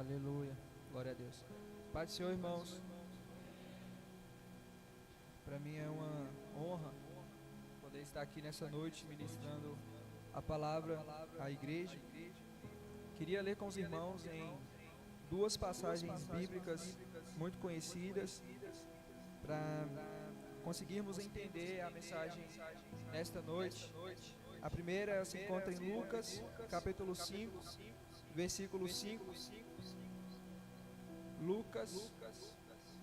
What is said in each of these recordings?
Aleluia, glória a Deus. Pai do Senhor, irmãos, para mim é uma honra poder estar aqui nessa noite ministrando a palavra à igreja. Queria ler com os irmãos em duas passagens bíblicas muito conhecidas para conseguirmos entender a mensagem nesta noite. A primeira se encontra em Lucas, capítulo 5, versículo 5. Lucas,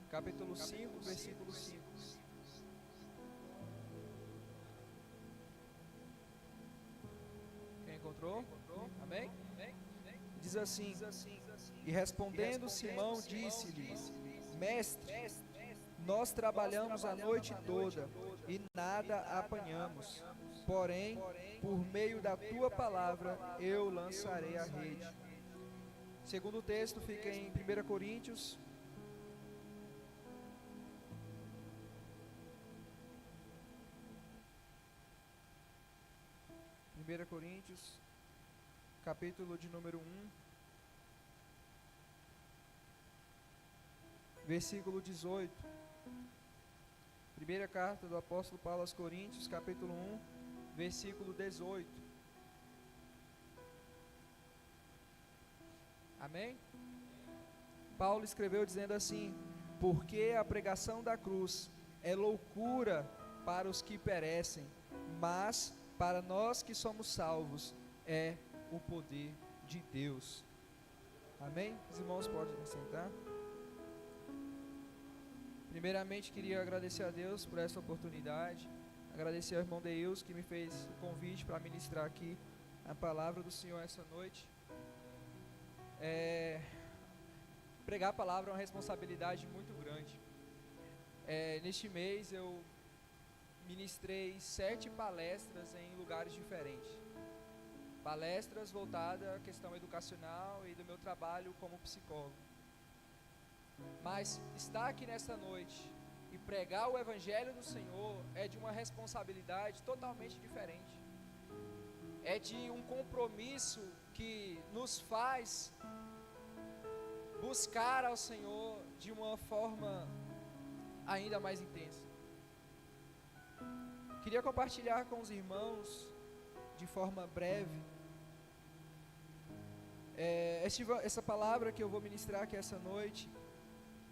capítulo 5, versículo 5. Quem encontrou? Amém? Diz assim: e respondendo Simão disse-lhe: Mestre, nós trabalhamos a noite toda e nada apanhamos, porém, por meio da tua palavra eu lançarei a rede. Segundo texto fica em 1 Coríntios, capítulo de número 1, versículo 18. Primeira carta do apóstolo Paulo aos Coríntios, capítulo 1, versículo 18. Amém? Paulo escreveu dizendo assim: porque a pregação da cruz é loucura para os que perecem, mas para nós que somos salvos é o poder de Deus. Amém? Os irmãos podem sentar. Primeiramente queria agradecer a Deus por essa oportunidade, agradecer ao irmão Deus que me fez o convite para ministrar aqui a palavra do Senhor essa noite. Pregar a palavra é uma responsabilidade muito grande. Neste mês eu ministrei 7 palestras em lugares diferentes, palestras voltadas à questão educacional e do meu trabalho como psicólogo. Mas estar aqui nessa noite e pregar o Evangelho do Senhor é de uma responsabilidade totalmente diferente. É de um compromisso que nos faz buscar ao Senhor de uma forma ainda mais intensa. Queria compartilhar com os irmãos de forma breve essa palavra que eu vou ministrar aqui essa noite.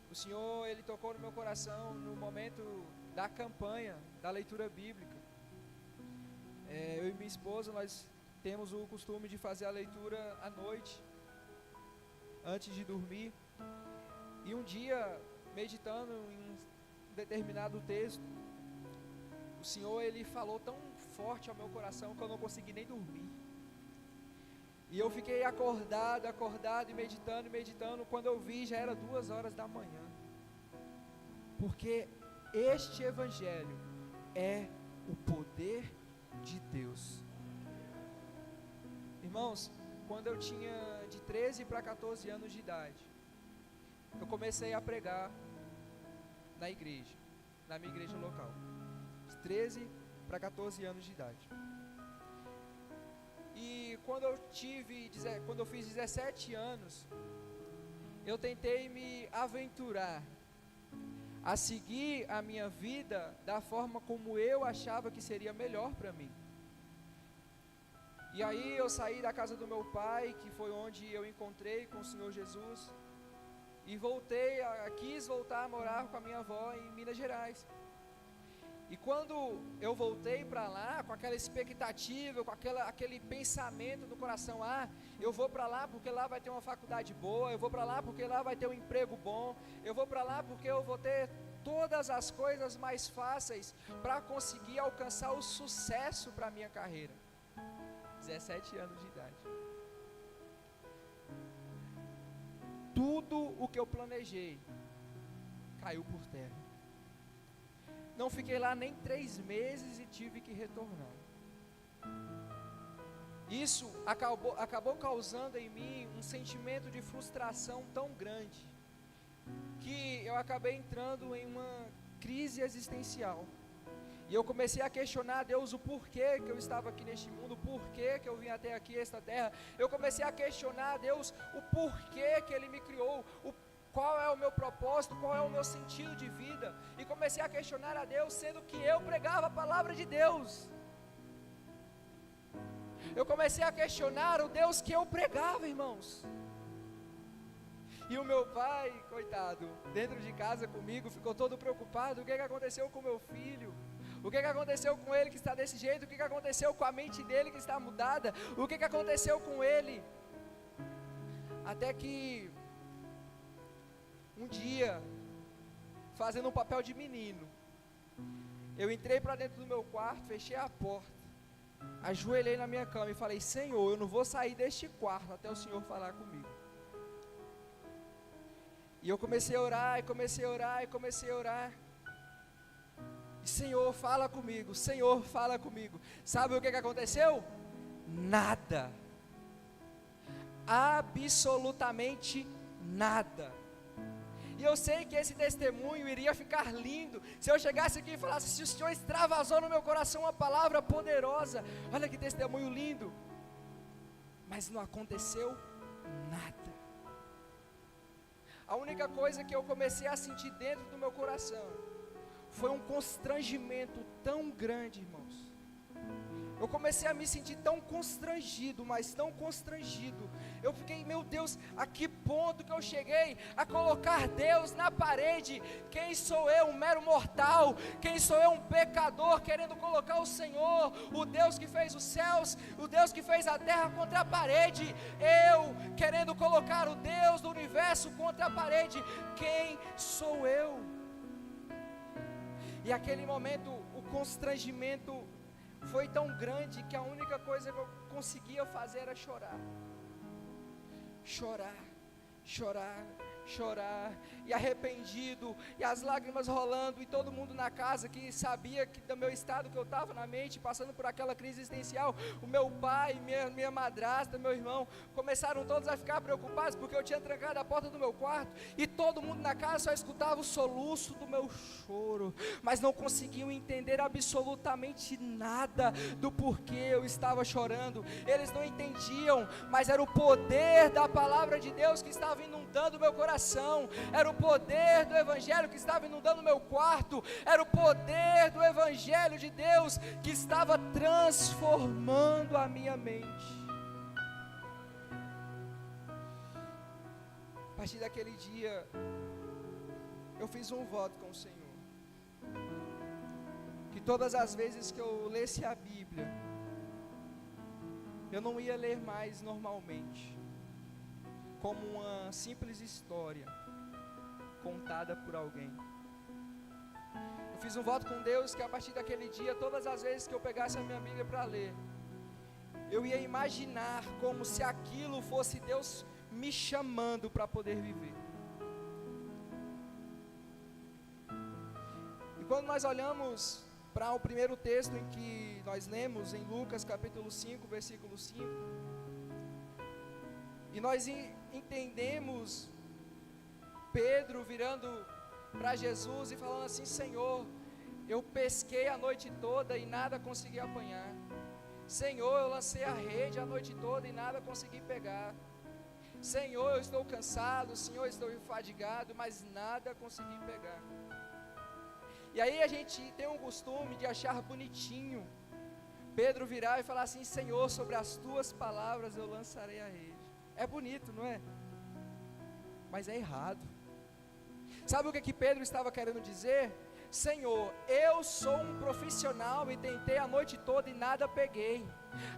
O Senhor, Ele tocou no meu coração no momento da campanha da leitura bíblica. Eu e minha esposa, nós temos o costume de fazer a leitura à noite, antes de dormir. E um dia, meditando em um determinado texto, o Senhor, Ele falou tão forte ao meu coração que eu não consegui nem dormir. E eu fiquei acordado e meditando, quando eu vi já era 2 horas da manhã. Porque este Evangelho é o poder de Deus. Irmãos, quando eu tinha de 13 para 14 anos de idade, eu comecei a pregar na igreja, na minha igreja local, de 13 para 14 anos de idade. E quando eu fiz 17 anos, eu tentei me aventurar a seguir a minha vida da forma como eu achava que seria melhor para mim. E aí eu saí da casa do meu pai, que foi onde eu encontrei com o Senhor Jesus, e quis voltar a morar com a minha avó em Minas Gerais. E quando eu voltei para lá, com aquela expectativa, com aquele pensamento no coração: eu vou para lá porque lá vai ter uma faculdade boa, eu vou para lá porque lá vai ter um emprego bom, eu vou para lá porque eu vou ter todas as coisas mais fáceis para conseguir alcançar o sucesso para a minha carreira. 17 anos de idade. Tudo o que eu planejei caiu por terra. Não fiquei lá nem 3 meses e tive que retornar. Isso acabou causando em mim um sentimento de frustração tão grande, que eu acabei entrando em uma crise existencial. E eu comecei a questionar a Deus o porquê que eu estava aqui neste mundo, o porquê que eu vim até aqui, esta terra. Eu comecei a questionar a Deus o porquê que Ele me criou, qual é o meu propósito, qual é o meu sentido de vida. E comecei a questionar a Deus, sendo que eu pregava a palavra de Deus. Eu comecei a questionar o Deus que eu pregava, irmãos. E o meu pai, coitado, dentro de casa comigo, ficou todo preocupado. O que aconteceu com o meu filho? O que aconteceu com ele que está desse jeito? O que aconteceu com a mente dele que está mudada? O que aconteceu com ele? Até que um dia, fazendo um papel de menino, eu entrei para dentro do meu quarto, fechei a porta, ajoelhei na minha cama e falei: Senhor, eu não vou sair deste quarto até o Senhor falar comigo. E eu comecei a orar, e comecei a orar, e comecei a orar. E Senhor, fala comigo, Senhor, fala comigo. Sabe o que aconteceu? Nada. Absolutamente nada. E eu sei que esse testemunho iria ficar lindo se eu chegasse aqui e falasse: se o Senhor extravasou no meu coração uma palavra poderosa, olha que testemunho lindo. Mas não aconteceu nada. A única coisa que eu comecei a sentir dentro do meu coração foi um constrangimento tão grande, irmãos. Eu comecei a me sentir tão constrangido, mas tão constrangido. Eu fiquei: meu Deus, a que ponto que eu cheguei a colocar Deus na parede? Quem sou eu, um mero mortal? Quem sou eu, um pecador, querendo colocar o Senhor, o Deus que fez os céus, o Deus que fez a terra, contra a parede? Eu querendo colocar o Deus do universo contra a parede. Quem sou eu? E aquele momento, o constrangimento foi tão grande que a única coisa que eu conseguia fazer era chorar. Chorar, chorar, chorar, e arrependido, e as lágrimas rolando, e todo mundo na casa que sabia que do meu estado que eu estava na mente, passando por aquela crise existencial. O meu pai, minha madrasta, meu irmão, começaram todos a ficar preocupados, porque eu tinha trancado a porta do meu quarto, e todo mundo na casa só escutava o soluço do meu choro, mas não conseguiam entender absolutamente nada do porquê eu estava chorando. Eles não entendiam, mas era o poder da palavra de Deus que estava inundando o meu coração. Era o poder do Evangelho que estava inundando o meu quarto. Era o poder do Evangelho de Deus que estava transformando a minha mente. A partir daquele dia, eu fiz um voto com o Senhor, que todas as vezes que eu lesse a Bíblia, eu não ia ler mais normalmente, como uma simples história contada por alguém. Eu fiz um voto com Deus que a partir daquele dia, todas as vezes que eu pegasse a minha Bíblia para ler, eu ia imaginar como se aquilo fosse Deus me chamando para poder viver. E quando nós olhamos para o primeiro texto em que nós lemos, em Lucas capítulo 5, versículo 5, e nós entendemos Pedro virando para Jesus e falando assim: Senhor, eu pesquei a noite toda e nada consegui apanhar. Senhor, eu lancei a rede a noite toda e nada consegui pegar. Senhor, eu estou cansado, Senhor, eu estou fadigado, mas nada consegui pegar. E aí a gente tem um costume de achar bonitinho Pedro virar e falar assim: Senhor, sobre as tuas palavras eu lançarei a rede. É bonito, não é? Mas é errado. Sabe o que Pedro estava querendo dizer? Senhor, eu sou um profissional e tentei a noite toda e nada peguei.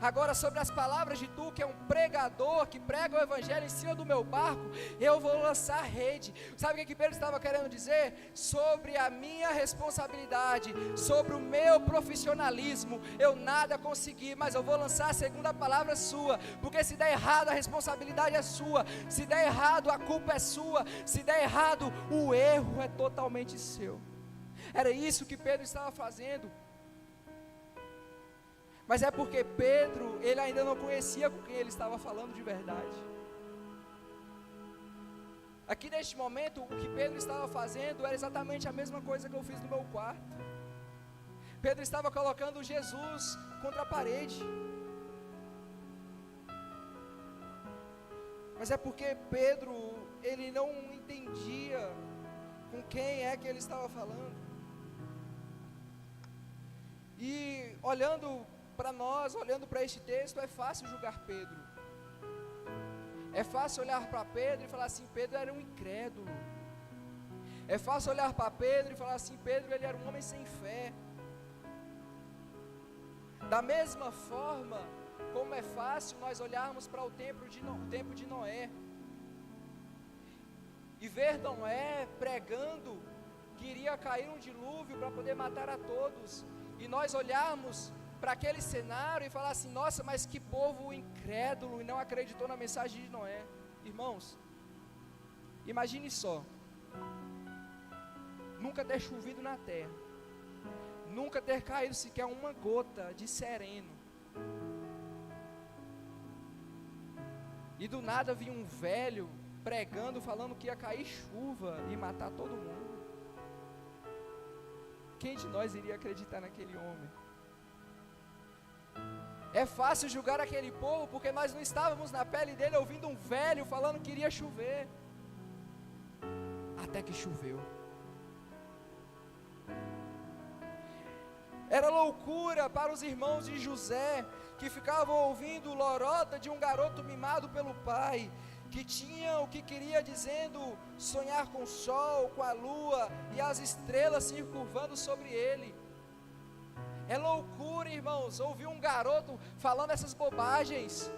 Agora, sobre as palavras de tu, que é um pregador, que prega o evangelho em cima do meu barco, eu vou lançar rede. Sabe o que Pedro estava querendo dizer? Sobre a minha responsabilidade, sobre o meu profissionalismo, eu nada consegui, mas eu vou lançar segundo a palavra sua, porque se der errado a responsabilidade é sua, se der errado a culpa é sua, se der errado o erro é totalmente seu. Era isso que Pedro estava fazendo. Mas é porque Pedro, ele ainda não conhecia com quem ele estava falando de verdade. Aqui neste momento, o que Pedro estava fazendo era exatamente a mesma coisa que eu fiz no meu quarto. Pedro estava colocando Jesus contra a parede. Mas é porque Pedro, ele não entendia com quem é que ele estava falando. E olhando para nós, olhando para este texto, é fácil julgar Pedro. É fácil olhar para Pedro e falar assim: Pedro era um incrédulo. É fácil olhar para Pedro e falar assim: Pedro, ele era um homem sem fé. Da mesma forma como é fácil nós olharmos para o tempo de Noé e ver Noé pregando que iria cair um dilúvio para poder matar a todos, e nós olharmos para aquele cenário e falar assim: nossa, mas que povo incrédulo e não acreditou na mensagem de Noé. Irmãos, imagine só, nunca ter chovido na terra, nunca ter caído sequer uma gota de sereno, e do nada vinha um velho pregando, falando que ia cair chuva e matar todo mundo. Quem de nós iria acreditar naquele homem? É fácil julgar aquele povo porque nós não estávamos na pele dele, ouvindo um velho falando que iria chover. Até que choveu. Era loucura para os irmãos de José, que ficavam ouvindo lorota de um garoto mimado pelo pai, que tinha o que queria, dizendo sonhar com o sol, com a lua e as estrelas se curvando sobre ele. É loucura, irmãos, ouvir um garoto falando essas bobagens,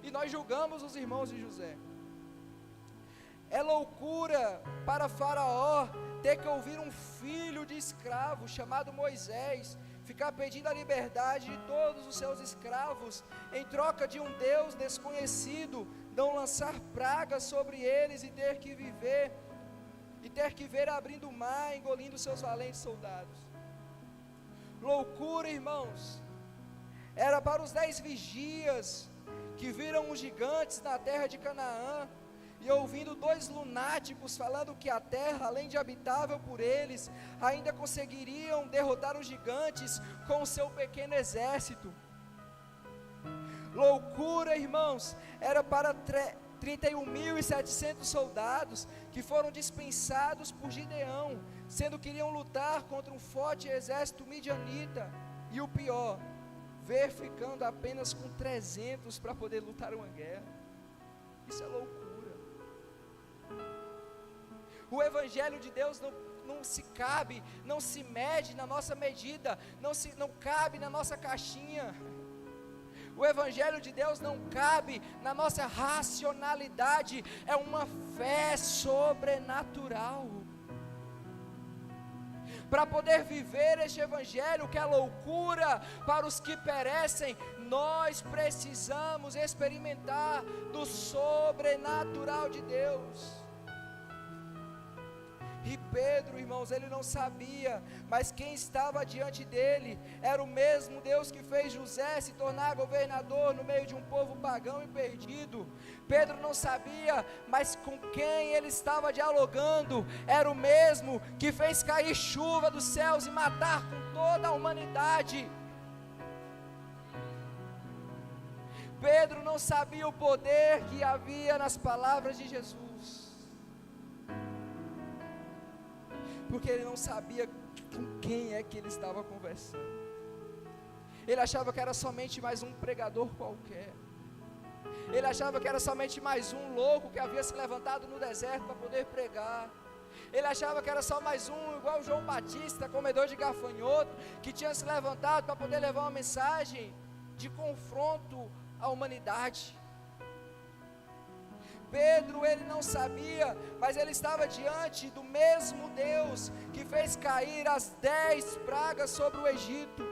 e nós julgamos os irmãos de José. É loucura para Faraó ter que ouvir um filho de escravo chamado Moisés ficar pedindo a liberdade de todos os seus escravos, em troca de um Deus desconhecido não lançar pragas sobre eles, e ter que ver abrindo o mar, engolindo seus valentes soldados. Loucura, irmãos. Era para os 10 vigias que viram os gigantes na terra de Canaã, e ouvindo 2 lunáticos falando que a terra, além de habitável por eles, ainda conseguiriam derrotar os gigantes com o seu pequeno exército. Loucura, irmãos, era para 31.700 soldados que foram dispensados por Gideão, sendo que iriam lutar contra um forte exército midianita, e o pior, ver ficando apenas com 300 para poder lutar uma guerra. Isso é loucura. O Evangelho de Deus não se cabe, não se mede na nossa medida, não cabe na nossa caixinha. O Evangelho de Deus não cabe na nossa racionalidade, é uma fé sobrenatural. Para poder viver este Evangelho, que é loucura para os que perecem, nós precisamos experimentar do sobrenatural de Deus. E Pedro, irmãos, ele não sabia, mas quem estava diante dele era o mesmo Deus que fez José se tornar governador no meio de um povo pagão e perdido. Pedro não sabia, mas com quem ele estava dialogando era o mesmo que fez cair chuva dos céus e matar com toda a humanidade. Pedro não sabia o poder que havia nas palavras de Jesus, porque ele não sabia com quem é que ele estava conversando. Ele achava que era somente mais um pregador qualquer. Ele achava que era somente mais um louco que havia se levantado no deserto para poder pregar. Ele achava que era só mais um, igual João Batista, comedor de gafanhoto, que tinha se levantado para poder levar uma mensagem de confronto à humanidade. Pedro, ele não sabia, mas ele estava diante do mesmo Deus que fez cair as 10 pragas sobre o Egito.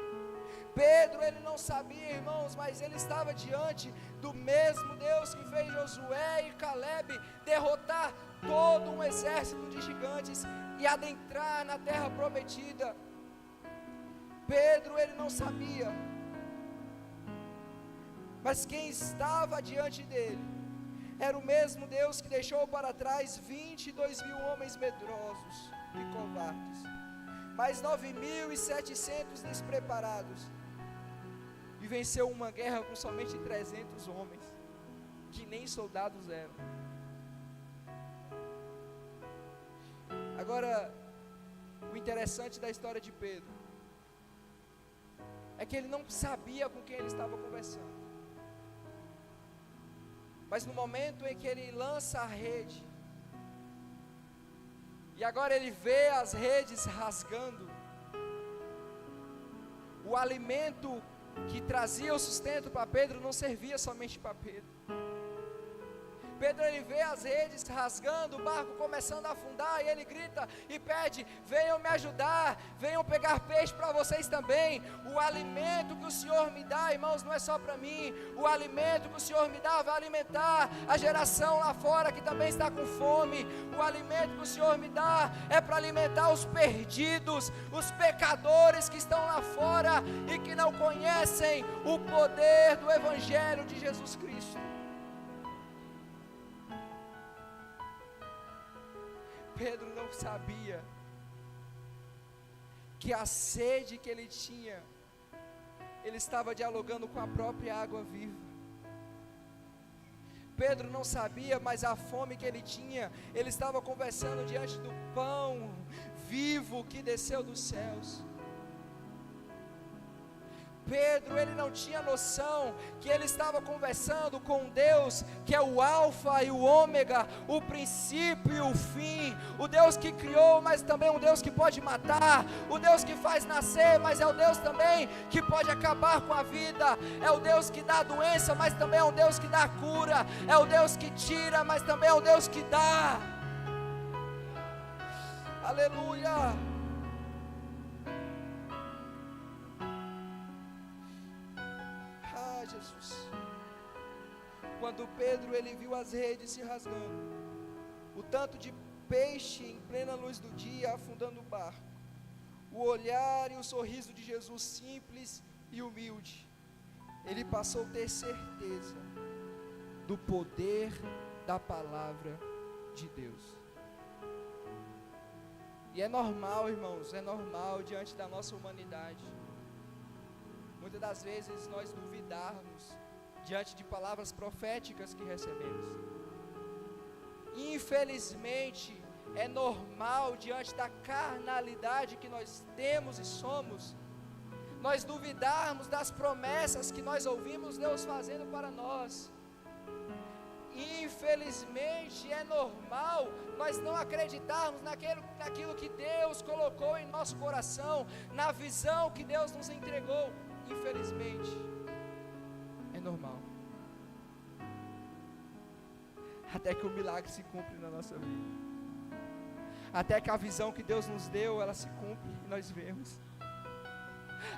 Pedro, ele não sabia, irmãos, mas ele estava diante do mesmo Deus que fez Josué e Caleb derrotar todo um exército de gigantes e adentrar na terra prometida. Pedro, ele não sabia, mas quem estava diante dele era o mesmo Deus que deixou para trás 22.000 homens medrosos e covardes. mais 9.700 despreparados, e venceu uma guerra com somente 300 homens, que nem soldados eram. Agora, o interessante da história de Pedro é que ele não sabia com quem ele estava conversando, mas no momento em que ele lança a rede, e agora ele vê as redes rasgando, o alimento que trazia o sustento para Pedro não servia somente para Pedro. Pedro, ele vê as redes rasgando, o barco começando a afundar, e ele grita e pede: venham me ajudar, venham pegar peixe para vocês também. O alimento que o Senhor me dá, irmãos, não é só para mim. O alimento que o Senhor me dá vai alimentar a geração lá fora que também está com fome. O alimento que o Senhor me dá é para alimentar os perdidos, os pecadores que estão lá fora e que não conhecem o poder do Evangelho de Jesus Cristo. Pedro não sabia que a sede que ele tinha, ele estava dialogando com a própria água viva. Pedro não sabia, mas a fome que ele tinha, ele estava conversando diante do pão vivo que desceu dos céus. Pedro, ele não tinha noção que ele estava conversando com Deus, que é o alfa e o ômega, o princípio e o fim, o Deus que criou, mas também um Deus que pode matar, o Deus que faz nascer, mas é o Deus também que pode acabar com a vida, é o Deus que dá a doença, mas também é um Deus que dá a cura, é o Deus que tira, mas também é o Deus que dá. Aleluia. Jesus. Quando Pedro, ele viu as redes se rasgando, o tanto de peixe em plena luz do dia afundando o barco, o olhar e o sorriso de Jesus simples e humilde, ele passou a ter certeza do poder da palavra de Deus. E é normal, irmãos, é normal diante da nossa humanidade, muitas das vezes nós duvidarmos diante de palavras proféticas que recebemos. Infelizmente, é normal diante da carnalidade que nós temos e somos, nós duvidarmos das promessas que nós ouvimos Deus fazendo para nós. Infelizmente, é normal nós não acreditarmos naquilo que Deus colocou em nosso coração, na visão que Deus nos entregou. Infelizmente, é normal, até que o milagre se cumpre na nossa vida, até que a visão que Deus nos deu, ela se cumpre e nós vemos,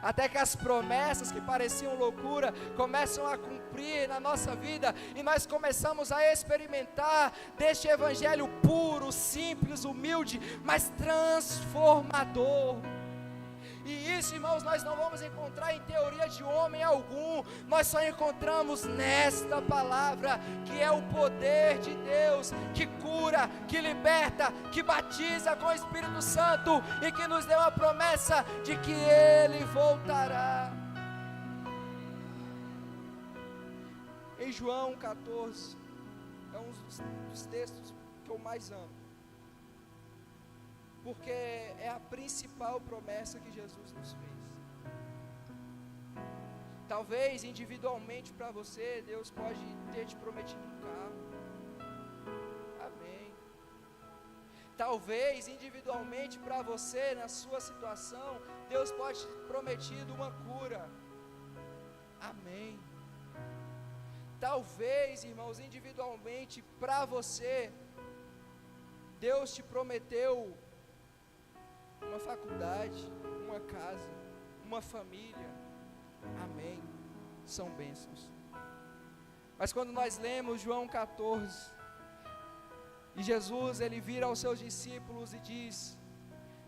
até que as promessas que pareciam loucura começam a cumprir na nossa vida, e nós começamos a experimentar deste evangelho puro, simples, humilde, mas transformador. E isso, irmãos, nós não vamos encontrar em teoria de homem algum, nós só encontramos nesta palavra, que é o poder de Deus, que cura, que liberta, que batiza com o Espírito Santo, e que nos deu a promessa de que Ele voltará. Em João 14, é um dos textos que eu mais amo, porque é a principal promessa que Jesus nos fez. Talvez individualmente para você, Deus pode ter te prometido um carro. Amém. Talvez individualmente para você, na sua situação, Deus pode te prometido uma cura. Amém. Talvez, irmãos, individualmente para você, Deus te prometeu uma faculdade, uma casa, uma família. Amém. São bênçãos. Mas quando nós lemos João 14, e Jesus, ele vira aos seus discípulos e diz: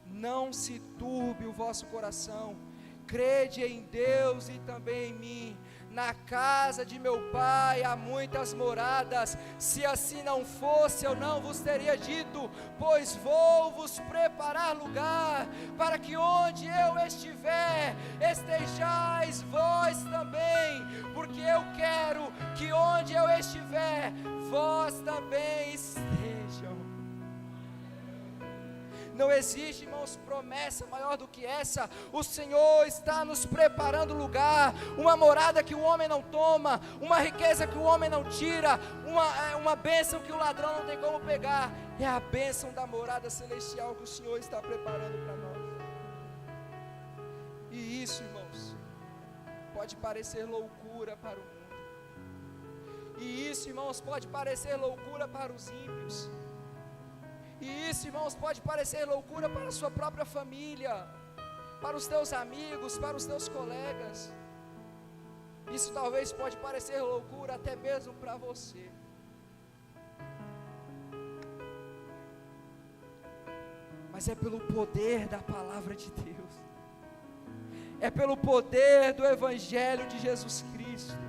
não se turbe o vosso coração, crede em Deus e também em mim. na casa de meu pai há muitas moradas, se assim não fosse eu não vos teria dito, pois vou vos preparar lugar, para que onde eu estiver, estejais vós também, porque eu quero que onde eu estiver, vós também estejam. Não existe, irmãos, promessa maior do que essa. O Senhor está nos preparando lugar, uma morada que o homem não toma, uma riqueza que o homem não tira, uma bênção que o ladrão não tem como pegar. É a bênção da morada celestial que o Senhor está preparando para nós. E isso, irmãos, pode parecer loucura para o mundo. E isso, irmãos, pode parecer loucura para os ímpios. E isso, irmãos, pode parecer loucura para a sua própria família, para os teus amigos, para os teus colegas. Isso talvez pode parecer loucura até mesmo para você. Mas é pelo poder da palavra de Deus. É pelo poder do Evangelho de Jesus Cristo.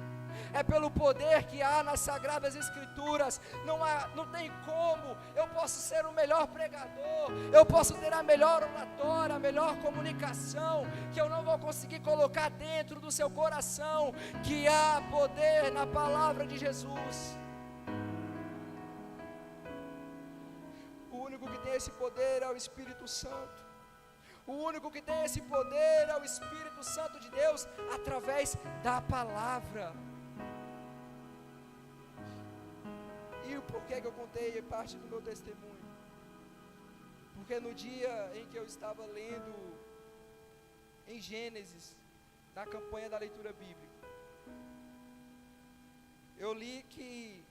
É pelo poder que há nas Sagradas Escrituras. Não tem como. Eu posso ser o melhor pregador, eu posso ter a melhor oratória, a melhor comunicação, que eu não vou conseguir colocar dentro do seu coração que há poder na palavra de Jesus. O único que tem esse poder é o Espírito Santo. O único que tem esse poder é o Espírito Santo de Deus, através da palavra. E por que eu contei parte do meu testemunho? Porque no dia em que eu estava lendo em Gênesis, na campanha da leitura bíblica, eu li que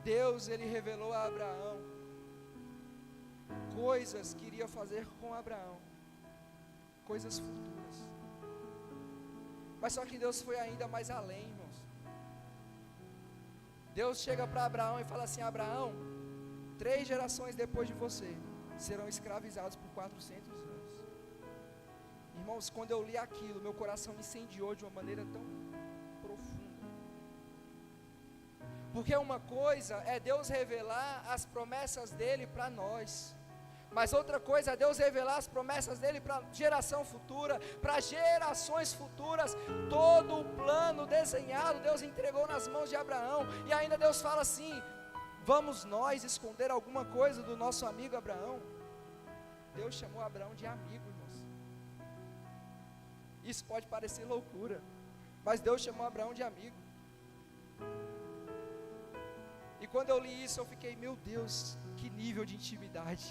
Deus, ele revelou a Abraão coisas que iria fazer com Abraão, coisas futuras. Mas só que Deus foi ainda mais além, irmãos. Deus chega para Abraão e fala assim: Abraão, 3 gerações depois de você serão escravizados por 400 anos. Irmãos, quando eu li aquilo, meu coração incendiou de uma maneira tão profunda. Porque uma coisa é Deus revelar as promessas dele para nós, mas outra coisa é Deus revelar as promessas dele para geração futura, para gerações futuras. Todo o plano desenhado Deus entregou nas mãos de Abraão. E ainda Deus fala assim: vamos nós esconder alguma coisa do nosso amigo Abraão? Deus chamou Abraão de amigo, irmãos. Isso pode parecer loucura, mas Deus chamou Abraão de amigo. E quando eu li isso, eu fiquei: meu Deus, que nível de intimidade,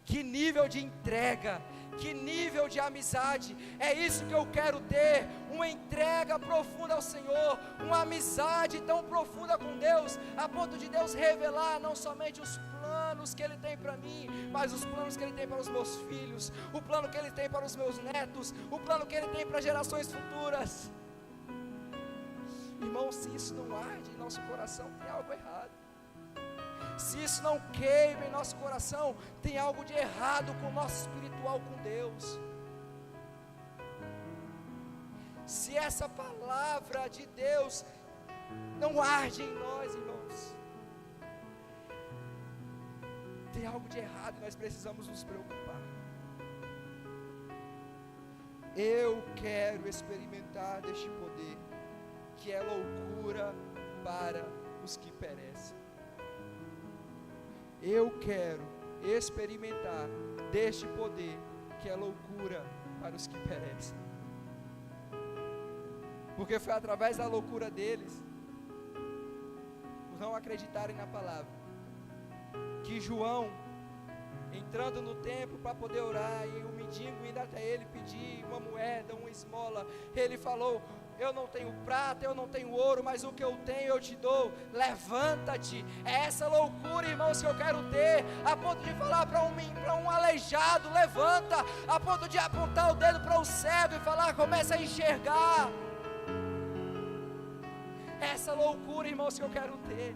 que nível de entrega, que nível de amizade. É isso que eu quero ter, uma entrega profunda ao Senhor, uma amizade tão profunda com Deus, a ponto de Deus revelar não somente os planos que Ele tem para mim, mas os planos que Ele tem para os meus filhos, o plano que Ele tem para os meus netos, o plano que Ele tem para gerações futuras. Irmão, se isso não arde em nosso coração, tem algo errado. Se isso não queima em nosso coração, tem algo de errado com o nosso espiritual com Deus. Se essa palavra de Deus não arde em nós, irmãos, tem algo de errado e nós precisamos nos preocupar. Eu quero experimentar deste poder, que é loucura para os que perecem. Eu quero experimentar deste poder, que é loucura para os que perecem. Porque foi através da loucura deles, por não acreditarem na palavra, que João, entrando no templo para poder orar, e o mendigo indo até ele pedir uma moeda, uma esmola, ele falou: eu não tenho prata, eu não tenho ouro, mas o que eu tenho eu te dou, levanta-te. É essa loucura, irmãos, que eu quero ter, a ponto de falar para um aleijado: levanta, a ponto de apontar o dedo para o cego e falar: começa a enxergar. É essa loucura, irmãos, que eu quero ter,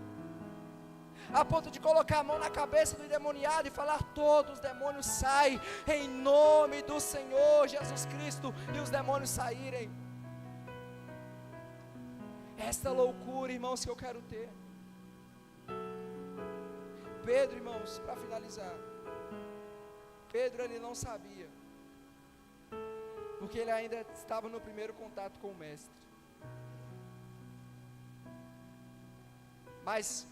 a ponto de colocar a mão na cabeça do endemoniado e falar: todos os demônios saem, em nome do Senhor Jesus Cristo, e os demônios saírem. esta loucura, irmãos, que eu quero ter. Pedro, irmãos, para finalizar, Pedro, ele não sabia, porque ele ainda estava no primeiro contato com o mestre. Mas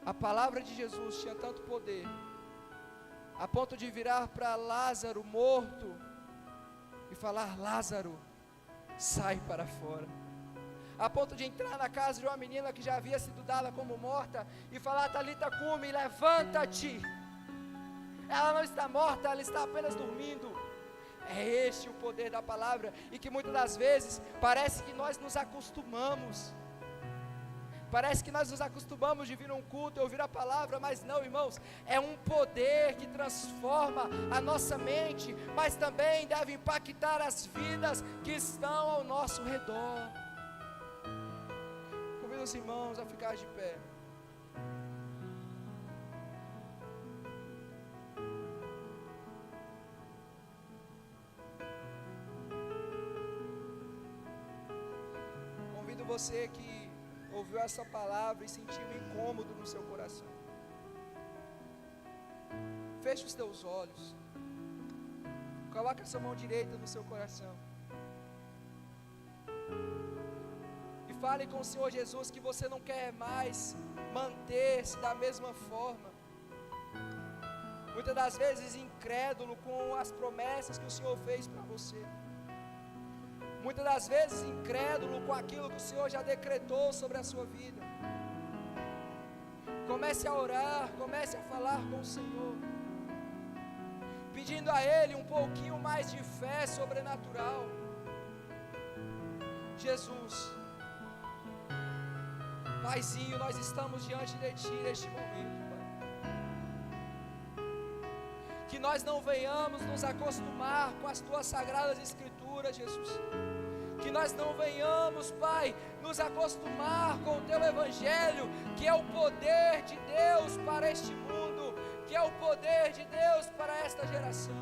a palavra de Jesus tinha tanto poder, a ponto de virar para Lázaro morto e falar: Lázaro, sai para fora. A ponto de entrar na casa de uma menina que já havia sido dada como morta e falar: Talita cumi, levanta-te. Ela não está morta, ela está apenas dormindo. É este o poder da palavra, e que muitas das vezes parece que nós nos acostumamos. Parece que nós nos acostumamos de vir a um culto e ouvir a palavra, mas não, irmãos, é um poder que transforma a nossa mente, mas também deve impactar as vidas que estão ao nosso redor. Convido os irmãos a ficar de pé. Convido você que ouviu essa palavra e sentiu um incômodo no seu coração. Feche os teus olhos. Coloque a sua mão direita no seu coração. E fale com o Senhor Jesus que você não quer mais manter-se da mesma forma. Muitas das vezes incrédulo com as promessas que o Senhor fez para você. Muitas das vezes incrédulo com aquilo que o Senhor já decretou sobre a sua vida. Comece a orar, comece a falar com o Senhor, pedindo a Ele um pouquinho mais de fé sobrenatural. Jesus, Paizinho, nós estamos diante de Ti neste momento, Pai. Que nós não venhamos nos acostumar com as Tuas sagradas Escrituras, Jesus. Que nós não venhamos, Pai, nos acostumar com o Teu Evangelho, que é o poder de Deus para este mundo, que é o poder de Deus para esta geração.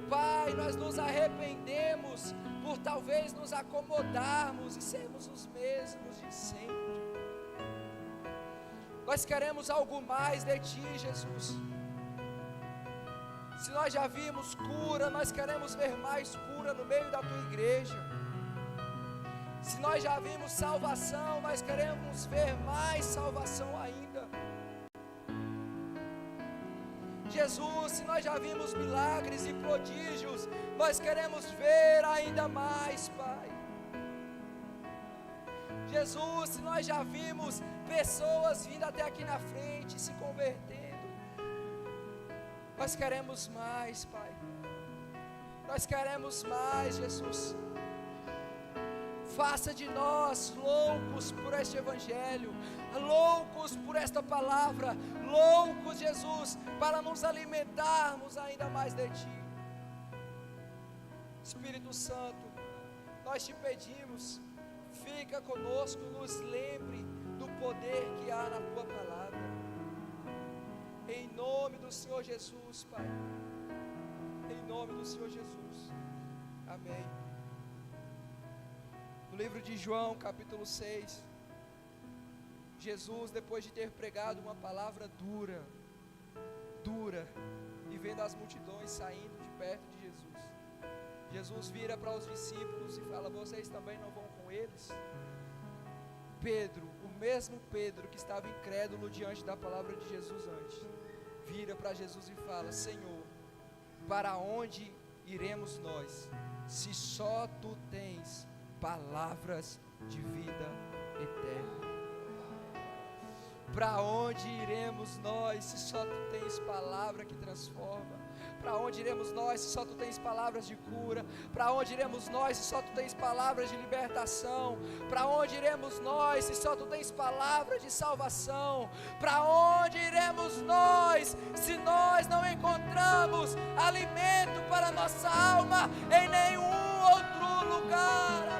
Pai, nós nos arrependemos por talvez nos acomodarmos e sermos os mesmos de sempre. Nós queremos algo mais de Ti, Jesus. Se nós já vimos cura, nós queremos ver mais cura no meio da Tua igreja. Se nós já vimos salvação, nós queremos ver mais salvação ainda. Jesus, se nós já vimos milagres e prodígios, nós queremos ver ainda mais, Pai. Jesus, se nós já vimos pessoas vindo até aqui na frente, se convertendo, nós queremos mais, Pai. Nós queremos mais, Jesus. Faça de nós loucos por este Evangelho, loucos por esta palavra, loucos, Jesus, para nos alimentarmos ainda mais de Ti. Espírito Santo, nós Te pedimos, fica conosco, nos lembre do poder que há na Tua palavra. Em nome do Senhor Jesus, Pai. Em nome do Senhor Jesus. Amém. No livro de João, capítulo 6, Jesus, depois de ter pregado uma palavra dura, e vendo as multidões saindo de perto de Jesus, Jesus vira para os discípulos e fala: vocês também não vão com eles? Pedro, o mesmo Pedro que estava incrédulo diante da palavra de Jesus antes, vira para Jesus e fala: Senhor, para onde iremos nós, se só Tu tens palavras de vida eterna? Para onde iremos nós, se só Tu tens palavra que transforma? Para onde iremos nós, se só Tu tens palavras de cura? Para onde iremos nós, se só Tu tens palavras de libertação? Para onde iremos nós, se só Tu tens palavras de salvação? Para onde iremos nós, se nós não encontramos alimento para nossa alma em nenhum outro lugar?